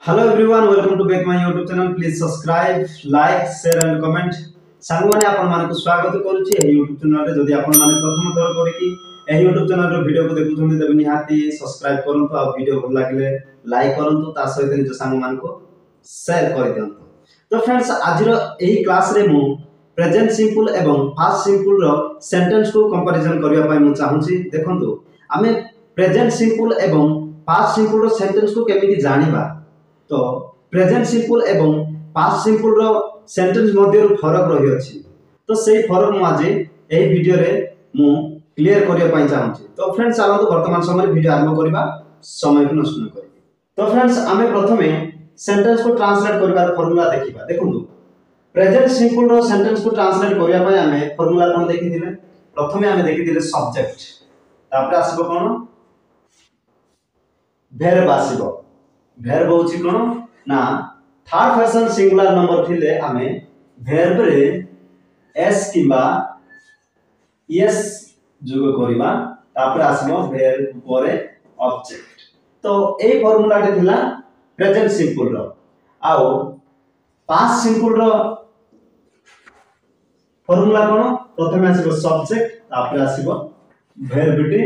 Hello everyone welcome to back my YouTube channel please subscribe like share and comment सांग माने आपन माने को स्वागत करूची ए YouTube चैनल रे जदी आपन माने प्रथम थर करी कि ए YouTube चैनल रे वीडियो को देखुछन तबे निहाती सब्सक्राइब करंतु आ वीडियो भल लागले लाइक करंतु ता सहित निज सांग मान को शेयर कर दियंतु। तो फ्रेंड्स आज रो एही क्लास रे मु प्रेजेंट सिंपल एवं पास्ट सिंपल रो सेंटेंस को कंपैरिजन करिया पय मु चाहूची। देखंतु आमे प्रेजेंट सिंपल एवं पास्ट सिंपल रो सेंटेंस को केमिति जानिबा तो प्रेजेंट सिंपल एवं पास्ट सिंपल रो सेंटेंस मध्य फरक रही अछि। तो सेही फरक मु आज एही वीडियो रे मु क्लियर करिया पय चाहूची। तो फ्रेंड्स चलंतु वर्तमान समय वीडियो आरंभ करिबा समय को नष्ट न करि। तो फ्रेंड्स आमे प्रथमे सेंटेंस को ट्रांसलेट करिवार फार्मूला देखिबा। देखंतु प्रेजेंट सिंपल रो सेंटेंस को ट्रांसलेट करिया पय आमे फार्मूला कोन देखिथिले। प्रथमे आमे देखिथिले सब्जेक्ट तापर आसीबो कोन verb आसीबो। verb होची कोन ना थर्ड पर्सन सिंगुलर नंबर थिले आमे verb रे s किबा yes जोग करिबा तापर आसीबो verb परे ऑब्जेक्ट। तो ए फार्मूला टे थिला प्रेजेंट सिंपल रो। आउ पास्ट सिंपल रो फार्मूला कोन प्रथमे आसीबो सब्जेक्ट तापर आसीबो verb टे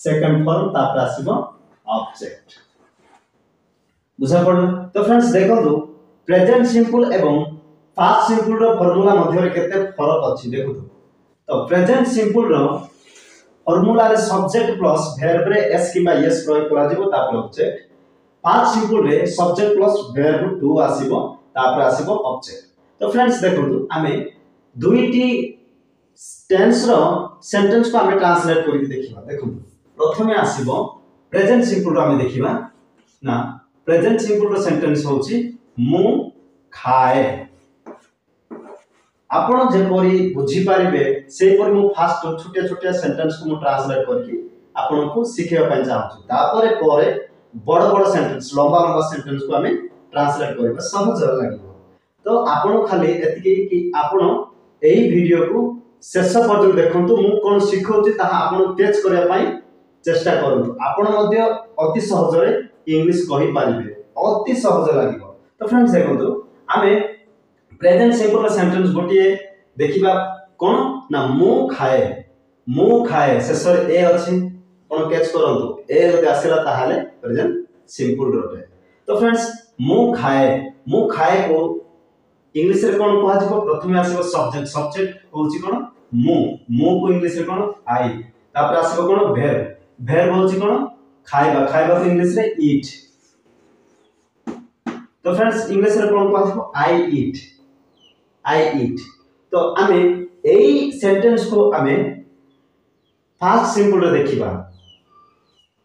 सेकंड फॉर्म तापर आसीबो ऑब्जेक्ट। बुझा पड़। तो फ्रेंड्स देखो प्रेजेंट सिंपल एवं पास्ट सिंपल रो फार्मूला मध्य केते फरक अछि देखो। तो प्रेजेंट सिंपल रो फार्मूला रे सब्जेक्ट प्लस वर्ब रे s किबा yes प्रयोग करा जिवो तापर ऑब्जेक्ट। पास्ट सिंपल रे सब्जेक्ट प्लस वर्ब टू आसीबो तापर आसीबो ऑब्जेक्ट। तो फ्रेंड्स देखो आमे दुईटी टेंस रो सेंटेंस को आमे ट्रांसलेट करि देखिबा। देखो प्रथमे आसीबो प्रेजेंट सिंपल रो आमे देखिबा ना प्रेजेंट सिंपल रो सेंटेंस होची मु खाए। आपण जे परी बुझी पारिबे सेही परी मु फास्ट छोटे छोटे सेंटेंस को मु ट्रांसलेट करके आपण को सिखेबा पय चाहूची। तापरे परे बड़ बड़ सेंटेंस लंबा लंबा सेंटेंस को हमें ट्रांसलेट करबा सहज लागिबो। तो आपण खाली एतिके कि आपण एही वीडियो को शेष पर्यंत देखंतु मु कोन सिखौची ताहा आपण कैच करिया पय चेष्टा करंतु। आपण मध्ये अति सहज रे इंग्लिश कहि पारिबे अति सहज लागिबो। तो फ्रेंड्स देखंतु आमे प्रेजेंट सिंपल सेंटेंस गोटिए देखिबा कोन ना मु खाए शेष ए अछि कोन कैच करंतु ए जदि आसीला ताहाले प्रेजेंट सिंपल रोटे। तो फ्रेंड्स मु खाए को इंग्लिश रे कोन कहै जिवो प्रथमे आसीबो सब्जेक्ट होची कोन मु को इंग्लिश रे कोन आई तापर आसीबो कोन verb होची कोन खाइबा को इंग्लिश रे eat। तो फ्रेंड्स इंग्लिश रे कोन कहै जिवो I eat। तो आमे एई सेंटेंस को आमे पास्ट सिंपल रे देखिबा।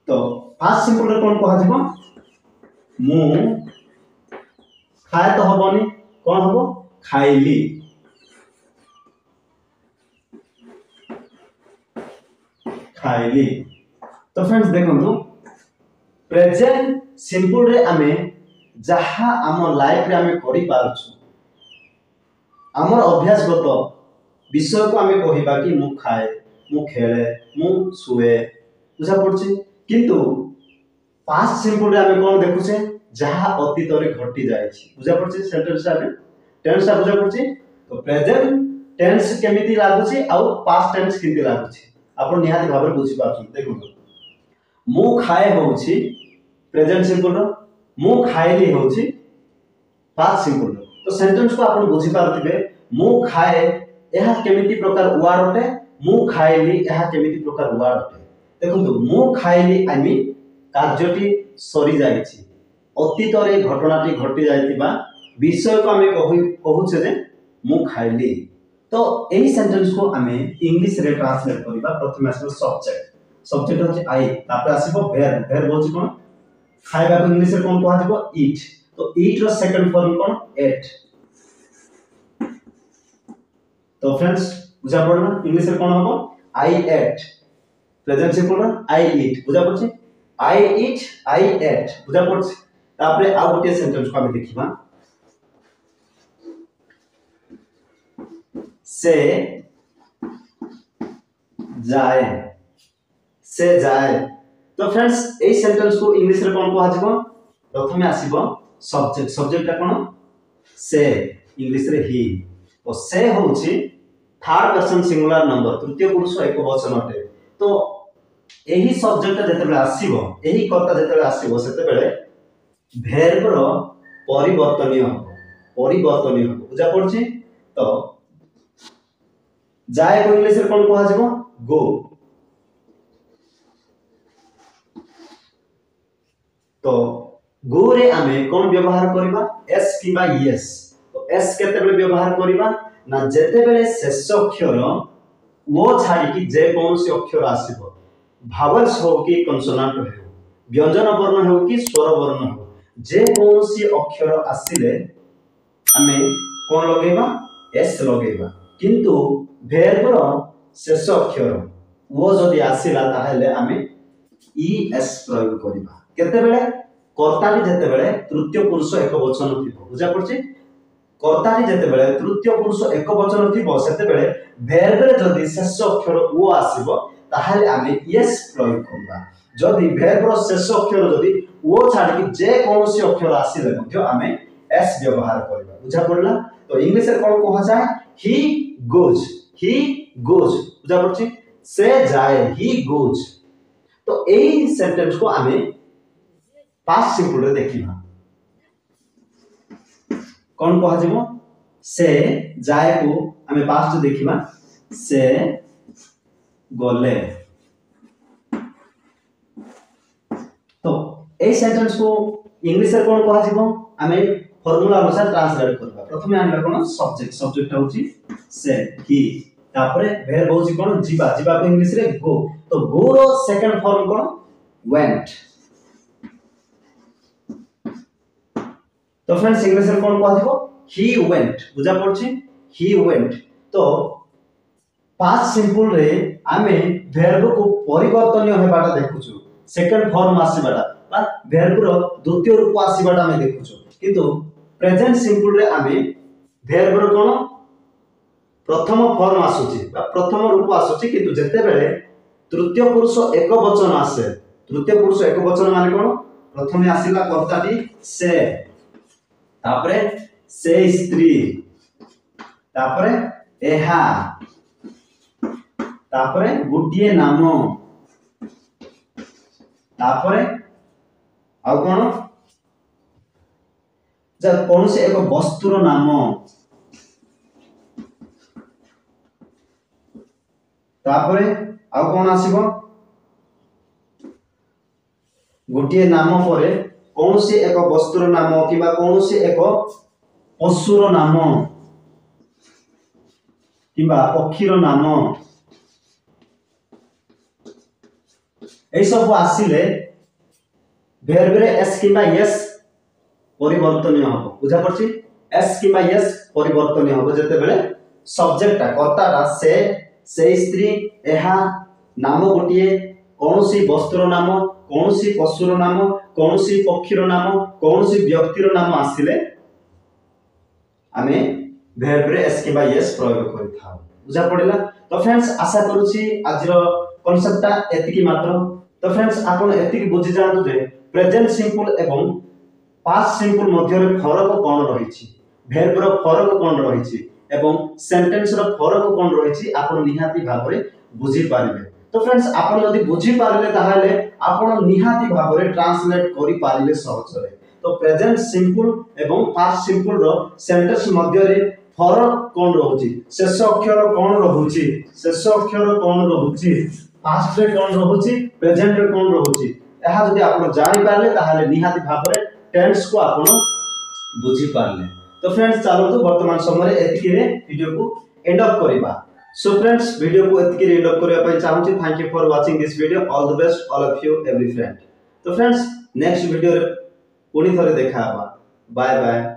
तो पास्ट सिंपल रे कोन कहै जिवो मु खाए तो हबनी कोन हबो खाइली। तो फ्रेंड्स देखंतु प्रेजेंट सिंपल रे आमे जहा आम लाइफ रे आमे करि पारछु हमर अभ्यासगत विषय को आमे कहिबा कि मु खाए मु खेले मु सुए बुझा पड़छि। किंतु पास्ट सिंपल रे आमे कोन देखुछे जहा अतीत रे घटी जायछि बुझा पड़छि सेंटेंस आमे टेंस बुझा पड़छि। तो प्रेजेंट टेंस केमिति लागुछि आ पास्ट टेंस केमिति लागुछि आपण निहाती भाबरे बुझि पाछन। देखो मु खाए होछि प्रेजेंट सिंपल रो मु खाइली होछि पास्ट सिंपल रो। तो सेंटेंस को आपण बुझि पारथिबे मु खाए एहा केमिति प्रकार वर्ड होते मु खाइली एहा केमिति प्रकार वर्ड होते। देखंतु मु खाइली आई मीन कार्यटी सरी जायछि अतीत रे घटनाटी घटी जायतिबा विषय को हमें कहूछे जे मु खाइली। तो एही सेंटेंस को हमें इंग्लिश रे ट्रांसलेट करिबा। प्रथमे आसीबो सब्जेक्ट होची आई तापर आसीबो verb होची कोन खाइबा को इंग्लिश रे कोन कहै जिवो eat। तो eat रो सेकंड फॉर्म कोन ate। तो फ्रेंड्स बुझा पड़ना इंग्लिश रे कोन हबो I ate प्रेजेंट सिंपल रो I eat बुझा पड़छि I eat I ate बुझा पड़छि। तापर आ गोटे सेंटेंस को हम देखिबा से जाए। तो फ्रेंड्स ए सेंटेंस को इंग्लिश रे कोन कहै जिवो प्रथमे आसीबो सब्जेक्ट सब्जेक्ट कौन से इंग्लिश रे ही तो से होची थर्ड पर्सन सिंगुलर नंबर तृतीय पुरुष एक वचन अटे तो एही सब्जेक्ट जेतेबेले आसीबो एही कर्ता जेतेबेले आसीबो सेतेबेले verb रो परिवर्तनीय हो बुझा पड़छि तो जाए को इंग्लिश रे कोन कहआ जेबो गो तो गो रे आमे कोन व्यवहार करबा एस किबा यस तो एस केतेबेले व्यवहार करबा ना जेतेबेले शेष अक्षर वो छाड़ी कि जे कोनसी अक्षर आसीबो भावल्स हो कि कन्सोनांट हो व्यंजन वर्ण हो कि स्वर वर्ण हो जे कोनसी अक्षर आसीले आमे कोन लगेबा एस लगेबा किंतु verb रो शेष अक्षर वो जदी आसीला ताहेले आमे es प्रयोग करबा केतेबेले कर्ताटी जेतेबेले तृतीय पुरुष एक वचन थिबो बुझा पड़छि कर्ताटी जेतेबेले तृतीय पुरुष एक वचन थिबो सेतेबेले verb रे जदी शेष अक्षर ओ आसीबो ताहेले आमे yes प्रयोग करबा जदी verb रो शेष अक्षर जदी ओ छाडी कि जे कोनसी अक्षर आसीले मध्ये आमे s व्यवहार करबा बुझा पड़ला तो इंग्लिश रे कोन कहआ जाय he goes बुझा पड़छि से जाए he goes तो एही सेंटेंस को आमे पास्ट सिंपल रे देखिबा कोन कहआ जेबो से जाए को आमे पास्ट देखिबा से गले तो ए सेंटेंस को इंग्लिश रे कोन कहआ जेबो आमे फार्मूला अनुसार ट्रांसलेट करबा प्रथमे आनबा कोन सब्जेक्ट होची से ही तापरे verb होची कोन जीवा को इंग्लिश रे गो तो गो रो सेकंड फॉर्म कोन went तो फ्रेंड्स इंग्लिश रे कोन कहआ जेबो he went बुझा पड़छि he went तो पास्ट सिंपल रे आमे verb को परिवर्तनीय हेबाटा देखुछु सेकंड फॉर्म आसीबाटा बा verb रो द्वितीय रूप आसीबाटा आमे देखुछु किंतु प्रेजेंट सिंपल रे आमे verb रो कोन प्रथम फॉर्म आसुची बा प्रथम रूप आसुची किंतु जेते बेले तृतीय पुरुष एक वचन आसे तृतीय पुरुष एक वचन माने कोन प्रथमे आसीला कर्ताटी से तापरे से स्त्री तापरे एहा तापरे गुटिए नाम तापरे आ कोन ज कोन से एक वस्तुर नाम तापरे आ कोन आसीबो गुटिए नाम परे कोनसी एक वस्तुर नाम किबा कोनसी एक पशुर नाम किबा पक्षीर नाम ए सब आसीले verb रे s किबा yes परिवर्तनीय हो बुझा पड़छि s किबा yes परिवर्तनीय हो जेते बेले सब्जेक्ट कर्ताटा से स्त्री एहा नाम गोटिए कोनसी वस्तुर नाम कोनसी पशुर नाम कोनसी पक्षीर नाम कोनसी व्यक्तिर नाम आसीले आमे verb रे s किबा yes प्रयोग करिथाउ बुझा पड़िला तो फ्रेंड्स आशा करूची आजिरो कांसेप्टटा एतिकी मात्र तो फ्रेंड्स आपण एतिकी बुझि जानतु जे प्रेजेंट सिंपल एवं पास्ट सिंपल मध्य रे फरक कोन रहिछि verb रो फरक कोन रहिछि एवं सेंटेंस रो फरक कोन रहिछि आपण निहाती भाबरे बुझि पारिबे तो फ्रेंड्स आपण यदि बुझि पारिले ताहाले आपण निहाती भाबरे ट्रांसलेट करि पारिले सहज रे तो प्रेजेंट सिंपल एवं पास्ट सिंपल रो सेंटेंस मध्य रे फरक कोन रहउछि शेष अक्षर कोन रहउछि शेष अक्षर कोन रहउछि पास्ट रे कोन रहउछि प्रेजेंट रे कोन रहउछि एहा जदि आपण जानि पारले ताहाले निहाती भाबरे टेंस को आपण बुझि पारले तो फ्रेंड्स चलो वर्तमान समय एतिकी रे वीडियो को एंड अप करबा सो फ्रेंड्स वीडियो को एतिकी रे एंड अप करबा पय चाहूची thank you for watching this video all the best all of you every friend तो फ्रेंड्स नेक्स्ट वीडियो रे पुनी थरे देखा बाय बाय।